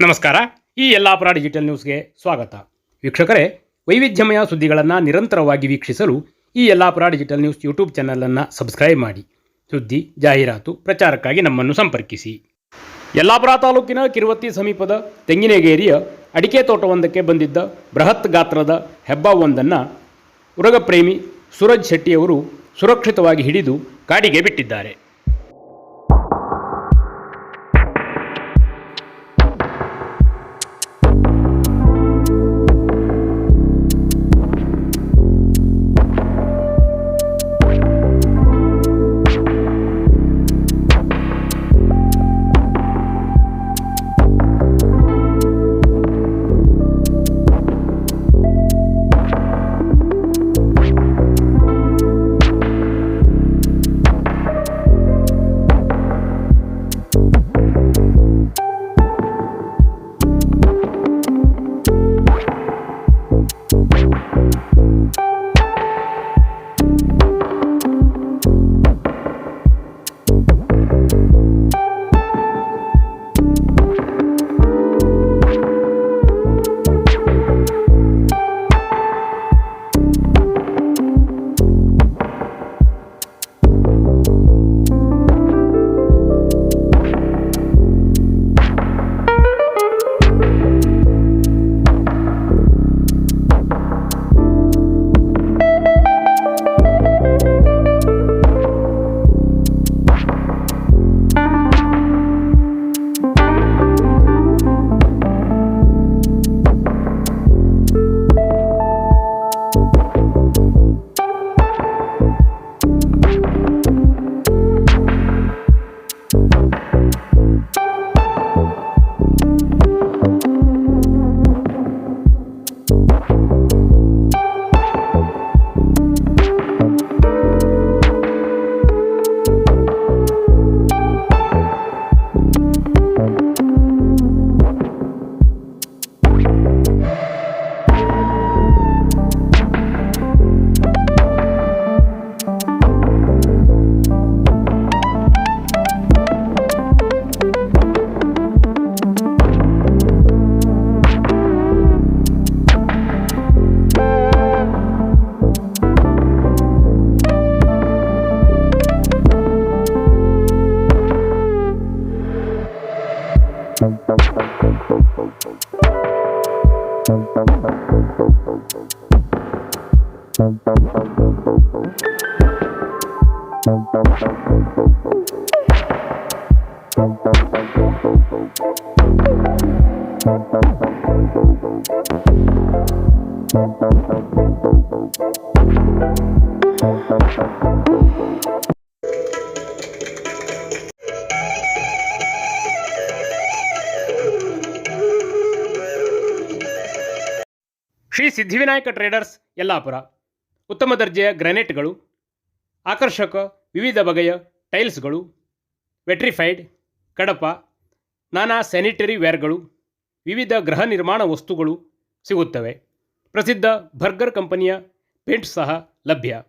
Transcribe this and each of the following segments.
ನಮಸ್ಕಾರ. ಈ ಯಲ್ಲಾಪುರ ಡಿಜಿಟಲ್ ನ್ಯೂಸ್ಗೆ ಸ್ವಾಗತ. ವೀಕ್ಷಕರೇ, ವೈವಿಧ್ಯಮಯ ಸುದ್ದಿಗಳನ್ನು ನಿರಂತರವಾಗಿ ವೀಕ್ಷಿಸಲು ಈ ಯಲ್ಲಾಪುರ ಡಿಜಿಟಲ್ ನ್ಯೂಸ್ ಯೂಟ್ಯೂಬ್ ಚಾನಲನ್ನು ಸಬ್ಸ್ಕ್ರೈಬ್ ಮಾಡಿ. ಸುದ್ದಿ, ಜಾಹೀರಾತು, ಪ್ರಚಾರಕ್ಕಾಗಿ ನಮ್ಮನ್ನು ಸಂಪರ್ಕಿಸಿ. ಯಲ್ಲಾಪುರ ತಾಲೂಕಿನ ಕಿರುವತ್ತಿ ಸಮೀಪದ ತೆಂಗಿನಗೇರಿಯ ಅಡಿಕೆ ತೋಟವೊಂದಕ್ಕೆ ಬಂದಿದ್ದ ಬೃಹತ್ ಗಾತ್ರದ ಹೆಬ್ಬಾವೊಂದನ್ನು ಉರಗಪ್ರೇಮಿ ಸೂರಜ್ ಶೆಟ್ಟಿಯವರು ಸುರಕ್ಷಿತವಾಗಿ ಹಿಡಿದು ಕಾಡಿಗೆ ಬಿಟ್ಟಿದ್ದಾರೆ. ಶ್ರೀ ಸಿದ್ಧಿವಿನಾಯಕ ಟ್ರೇಡರ್ಸ್ ಯಲ್ಲಾಪುರ ಉತ್ತಮ ದರ್ಜೆಯ ಗ್ರಾನೈಟ್ಗಳು, ಆಕರ್ಷಕ ವಿವಿಧ ಬಗೆಯ ಟೈಲ್ಸ್ಗಳು, ವೆಟ್ರಿಫೈಡ್, ಕಡಪ, ನಾನಾ ಸ್ಯಾನಿಟರಿ ವೇರ್ಗಳು, ವಿವಿಧ ಗೃಹ ನಿರ್ಮಾಣ ವಸ್ತುಗಳು ಸಿಗುತ್ತವೆ. ಪ್ರಸಿದ್ಧ ಬರ್ಗರ್ ಕಂಪನಿಯ ಪೇಂಟ್ ಸಹ ಲಭ್ಯ.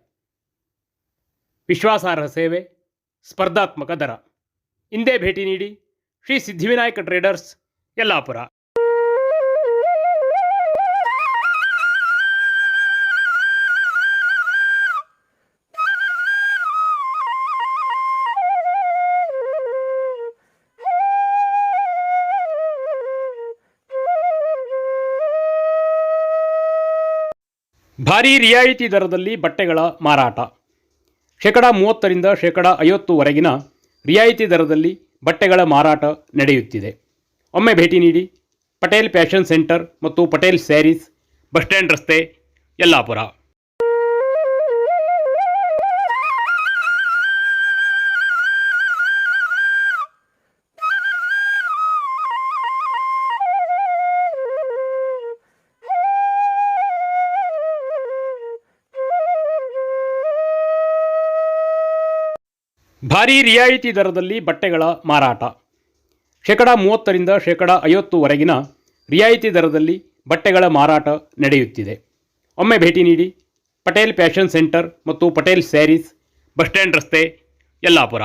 ವಿಶ್ವಾಸಾರ್ಹ ಸೇವೆ, ಸ್ಪರ್ಧಾತ್ಮಕ ದರ. ಇಂದೇ ಭೇಟಿ ನೀಡಿ ಶ್ರೀ ಸಿದ್ಧಿವಿನಾಯಕ ಟ್ರೇಡರ್ಸ್ ಯಲ್ಲಾಪುರ. ಭಾರೀ ರಿಯಾಯಿತಿ ದರದಲ್ಲಿ ಬಟ್ಟೆಗಳ ಮಾರಾಟ. 30% 50% ರಿಯಾಯಿತಿ ದರದಲ್ಲಿ ಬಟ್ಟೆಗಳ ಮಾರಾಟ ನಡೆಯುತ್ತಿದೆ. ಒಮ್ಮೆ ಭೇಟಿ ನೀಡಿ. ಪಟೇಲ್ ಫ್ಯಾಷನ್ ಸೆಂಟರ್ ಮತ್ತು ಪಟೇಲ್ ಸ್ಯಾರೀಸ್, ಬಸ್ ಸ್ಟ್ಯಾಂಡ್ ರಸ್ತೆ, ಯಲ್ಲಾಪುರ. ಭಾರೀ ರಿಯಾಯಿತಿ ದರದಲ್ಲಿ ಬಟ್ಟೆಗಳ ಮಾರಾಟ. 30% 50% ರಿಯಾಯಿತಿ ದರದಲ್ಲಿ ಬಟ್ಟೆಗಳ ಮಾರಾಟ ನಡೆಯುತ್ತಿದೆ. ಒಮ್ಮೆ ಭೇಟಿ ನೀಡಿ. ಪಟೇಲ್ ಫ್ಯಾಷನ್ ಸೆಂಟರ್ ಮತ್ತು ಪಟೇಲ್ ಸ್ಯಾರೀಸ್, ಬಸ್ ಸ್ಟ್ಯಾಂಡ್ ರಸ್ತೆ, ಯಲ್ಲಾಪುರ.